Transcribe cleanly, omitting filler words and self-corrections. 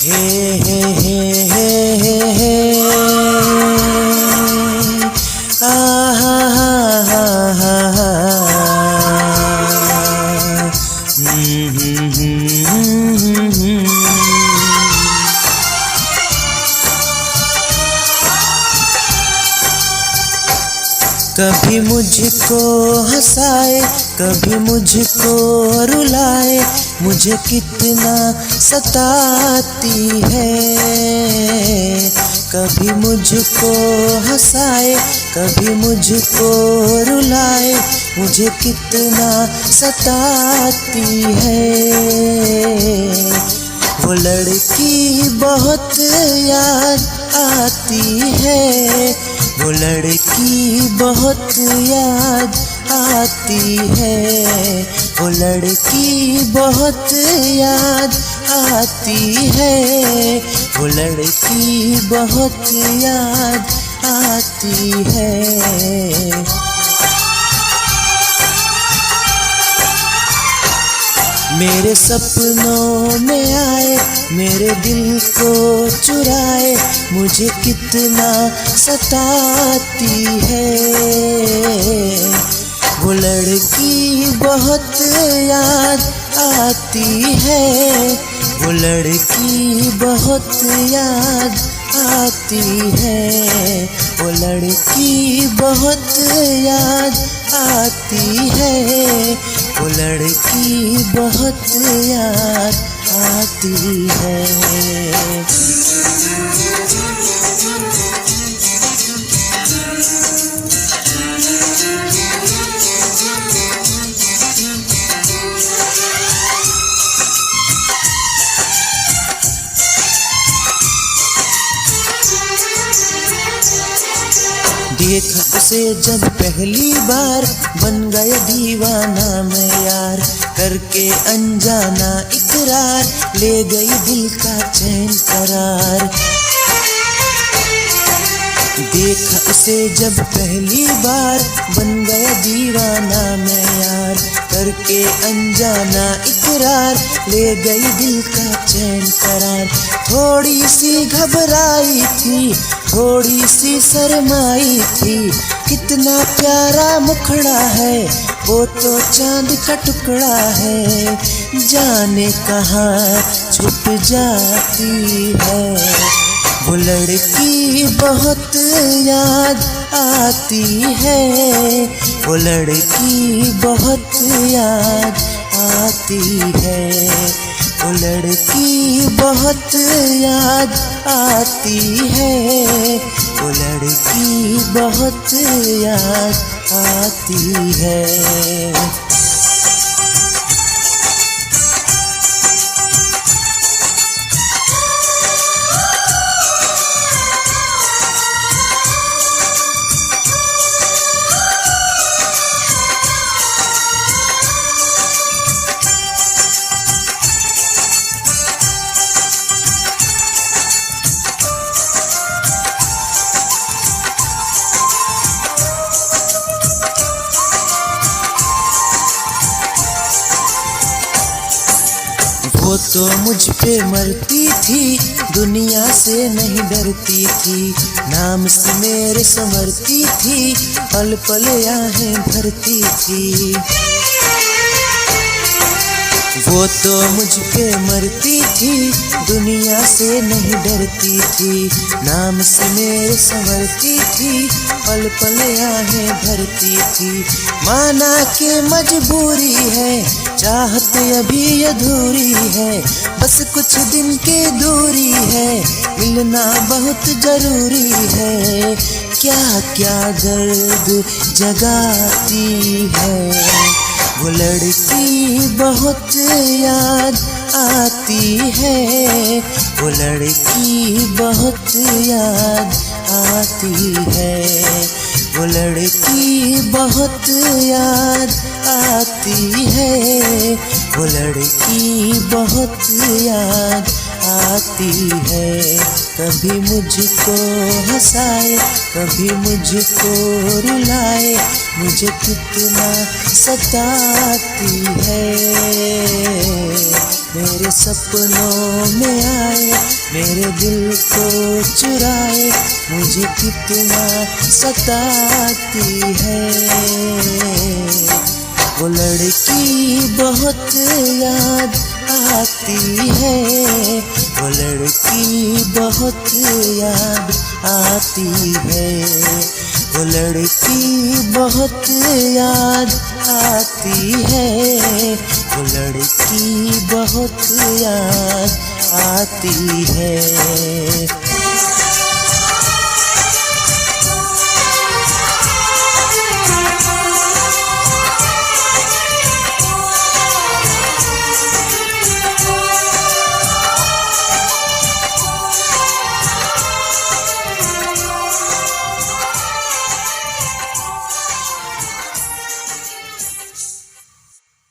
हे हे हे हे हे हे आ हा हा हा हा हा कभी मुझको हंसाए, कभी मुझको रुलाए, मुझे कितना सताती है। कभी मुझको हंसाए, कभी मुझको रुलाए, मुझे कितना सताती है। वो लड़की बहुत याद आती है, वो लड़की बहुत याद आती है, वो लड़की बहुत याद आती है, वो लड़की बहुत याद आती है। मेरे सपनों में आए, मेरे दिल को चुराए, मुझे कितना सताती है। वो लड़की बहुत याद आती है, वो लड़की बहुत याद आती है, वो लड़की बहुत याद आती है, वो लड़की बहुत याद आती है। देखा उसे जब पहली बार, बन गया दीवाना मैं यार, करके अनजाना इकरार, ले गई दिल का चैन करार। देखा उसे जब पहली बार, बन गया दीवाना मैं यार, करके अनजाना इकरार, ले गई दिल का चैन करार। थोड़ी सी घबराई थी, थोड़ी सी शर्माई थी, कितना प्यारा मुखड़ा है, वो तो चांद का टुकड़ा है, जाने कहाँ छुप जाती है। वो लड़की बहुत याद आती है, वो लड़की बहुत याद आती है, वो लड़की बहुत याद आती है, वो लड़की बहुत याद आती है। वो तो मुझ पे मरती थी, दुनिया से नहीं डरती थी, नाम से मेरे संवरती थी, पल पल आहें भरती थी। वो तो मुझ पे मरती थी, दुनिया से नहीं डरती थी, नाम से मेरे संवरती थी, पल पल आहें भरती थी। माना कि मजबूरी है, चाहत अभी अधूरी है, बस कुछ दिन की दूरी है, मिलना बहुत जरूरी है, क्या क्या दर्द जगाती है। वो लड़की बहुत याद आती है, वो लड़की बहुत याद आती है, वो लड़की बहुत याद आती है, वो लड़की बहुत याद आती है। कभी मुझको हंसाए, कभी मुझको रुलाए, मुझे कितना सताती है। मेरे सपनों में आए, मेरे दिल को चुराए, मुझे कितना सताती है। वो लड़की बहुत याद आती है, वो लड़की बहुत याद आती है, वो लड़की बहुत याद आती है, वो लड़की बहुत याद आती है।